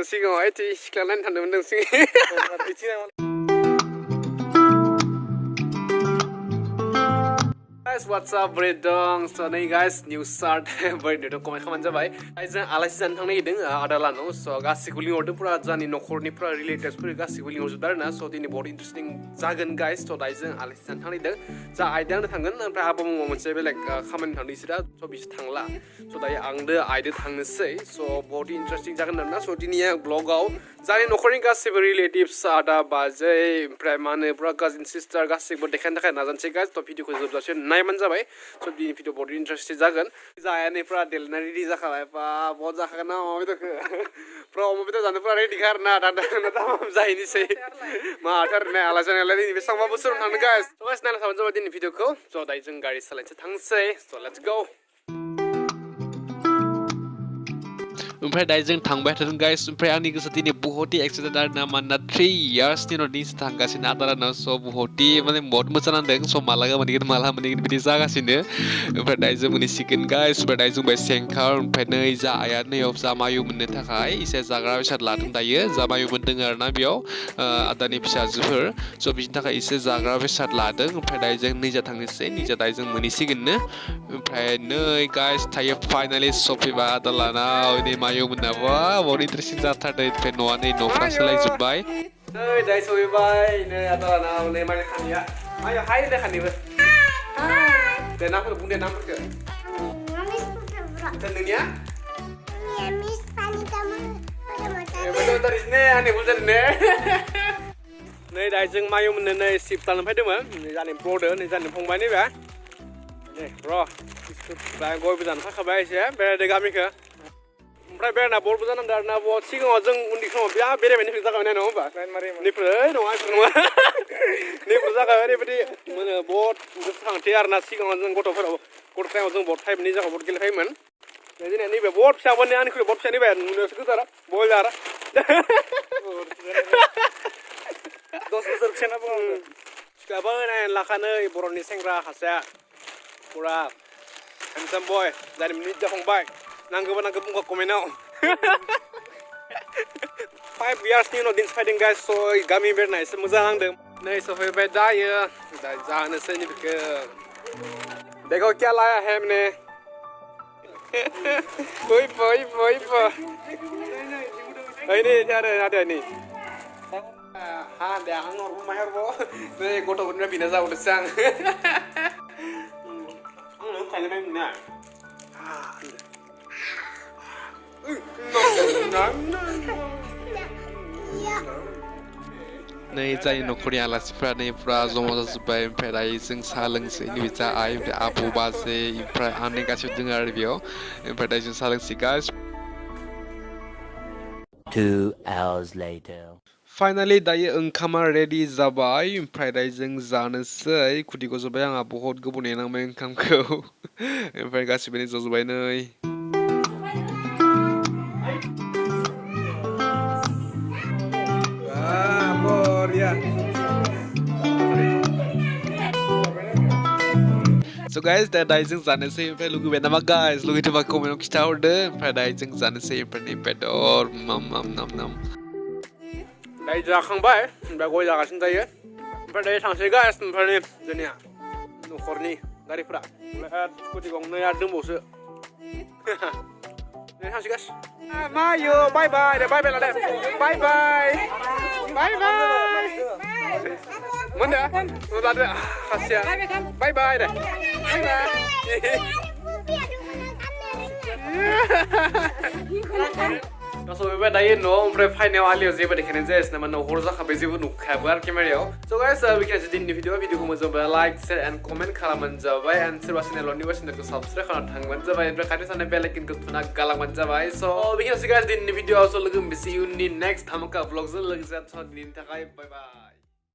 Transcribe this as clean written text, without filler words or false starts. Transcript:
सिगाङाव आइथि सिख्लानानै थांदोंमोन नोंसिनि Guys, what's up, बोरै दं? So नै guys, new start बोरै दं कमेन्ट खालामबानो जाबाय जों आलासि जानो थांनो नागिरदों आदा लाहानाव स' गासिखौबो लिंहरदों पुरा जोंनि न'खरनि पुरा रिलेटिभ्सफोर गासिखौबो लिंहरजोबदों आरोना स' दिनै बहुत इन्टारेस्टिं जागोन guys स' दायो जों आलासि जानो थांनो नागिरदों जा आइदानो थांगोन ओमफ्राय आबौ मोनसे बेलेग खामानि थांदों बिसोरा स' बिसोर थांला स' दायो आंदो आइदो थांनोसै स' बहुत इन्टारेस्टिं जागोन आरोना स' दिनै ब्लगाव जोंनि न'खरनि गासिबो रिलेटिभ्स आदा बाजै ओमफ्राय मा होनो पुरा काजिन सिस्टार गासिबो देखायनो थाखाय नाजानोसै guys थ' भिडिअखौ जोबजासिम नायबानो जाबाय स' दिनै भिडिअ बहुत इन्टारेस्टिं जागोन जायानो पुरा देलायना रेडि जाखाबाय बा बहुत जाखागोन ना अमा बेदरखौ पुरा अमा बेदर जानो पुरा रेडिखा आरोना दादा जाहैनोसै माथो आरोना आलासि जानायालाय दिनै बेसेबांबा बोसोराव थांदों guys स' guys नायना थाबानो जाबाय दिनै भिडिअखौ स' दायो जों गारि सालायनोसै थांसै स' लेट्स गो ओमफ्राय दायो जों थांबाय थादों गाइस ओमफ्राय आंनि गोसोआ दिनै बहुत एक्साइटेड आरोना मानोना 3 इयार्सनि उनाव दिनैसो थांगासिनो आदारानाव स' बहुत माने बहुत मोजां नांदों स' माला मोनहैगोन बिदि जागासिनो ओमफ्राय दायो जों मोनहैसिगोन गाइस ओमफ्राय दायो जों बे सेंखार ओमफ्राय नै जा आइया नैयाव जामायु मोननो थाखाय एसे जाग्रा बेसाद लादों दायो जामायु मोनदों आरोना बेयाव आदानि फिसाजोफोर स' बिनि थाखाय एसे जाग्रा बेसाद लादों ओमफ्राय दायो जों निजा थांनोसै निजा दायो जों मोनहैसिगोननो ओमफ्राय नै गाइस थायो फाइनालि सफैबाय आदा लाहानाव मायु मोनाबा बहुत इन्टारेस्टिं जाथारदों ओमफ्राय न'आ नै न'फ्रा सोलायजोब्बाय नै दायो सहैबाय नै आदा लाहानाव नै माय खानिया मायो हाय दे खानिबो दे नामफोर बुं दे नामफोरखौ नोंनिया मिस पानितामोन बेबो दारिसने आंनि बुजादने नै दायो जों मायु मोननो नै सिफ्टानो फैदोंमोन नै जानि ब्रदो नै जानि फंबाय नैबे नै र' गयबो जानो फैखाबाय एसे बेरायदो गामिखौ ओमफ्राय बेरायना बलबो जानांदों आरोना बहुत सिगाङाव जों उन्दै समाव बिराद बेरायनायनिफ्राय जागायनाय नङा होमबा निफ्राय नङा निफ्राय जागाय ओरैबायदि मोनो बहुत गोसोखांथि आरोना सिगाङाव जों गथ' टाइमाव जों बहुत टाइपनि जायगायाव बहुत गेलेखायोमोन दिनै नैबे बहुत फिसाबानो आंनिख्रुइ बहुत फिसा नैबे नुनायावसो गोजारा बयलार 10 बोसोर फिसाना बुङो सिख्लाबो नायनानै लाखानो बर'नि सेंग्रा सासेया पुरा हेन्डसाम बय जानि निजा फंबाय नांगौबा नांगौ बुंबा कमेन्टआव 5 इयार्सनि उनाव दिन्थि फैदों गाइस स' गामि बेरायना एसे मोजां नांदों नै सफैबाय दायो जानोसै नैबेखौ देखो क्या लाया है हमने फै नै आरो नै हा दे आं हरबो माय हरबो नै गथ'फोरनिफ्राय बिना जाबावदोंसो आं आंनो खायनो मोना नै जाय न'खरनि आलासिफ्रा नै पुरा जमा जाजोब्बाय ओमफ्राय दायो जों साहा लोंसै नैबे जा आइ ओमफ्राय आबौ बाजै ओमफ्राय आनै गासिबो दङ आरो बेयाव ओमफ्राय दायो जों साहा लोंसै गाइस 2 hours later फाइनालि दायो ओंखामा रेडि जाबाय ओमफ्राय दायो जों जानोसै खुदै गजोब्बाय आंहा बहुत गोबाव नेनांबाय ओंखामखौ ओमफ्राय गासिबो जजोब्बाय नै So guys, दायो जों जानोसै ओमफ्राय लुगैबाय नामा गाइस लुगैदोंबा कमेन्टआव खिथाहरदो ओमफ्राय दायो जों जानोसै ओमफ्राय बेदर नाम दायो जाखांबाय ओमफ्राय गय जागासिनो दायो ओमफ्राय दायो थांसै गाइस ओमफ्राय जोंनिया न'खरनि गारिफोरा स्कुटि गंनै आरो दंबावसो थांसै गाइस मायो बाय बाय दे बाय बाय लादे बाय बाय मोनदो लादो खासिया बाय बाय दे बाय बाय सफैबाय दायो न'आव ओमफ्राय फाइनायाव आलियाव जेबो देखायनाय जायासै नामा हर जाखाबाय जेबो नुखायाबो आरो केमेरायाव स' गाइस बेखिनियानोसै दिनैनि भिडिअखौ मोजां मोनोब्ला लाइक शेयार एन्ड कमेन्ट खालामबानो जाबाय एन्ड सोरबा चेनेलाव निउ चेनेलखौ साबस्क्राइब खालामना थांबानो जाबाय ओमफ्राय खाथियाव थानाय बेल आइकनखौ थुना गालांबानो जाबाय स' बेखिनियानोसै गाइस दिनैनि भिडिअआव स' लोगो मोनसै इयुननि नेक्स्ट धामाका ब्लगजों लोगोसे दिनैनि थाखाय बाय बाय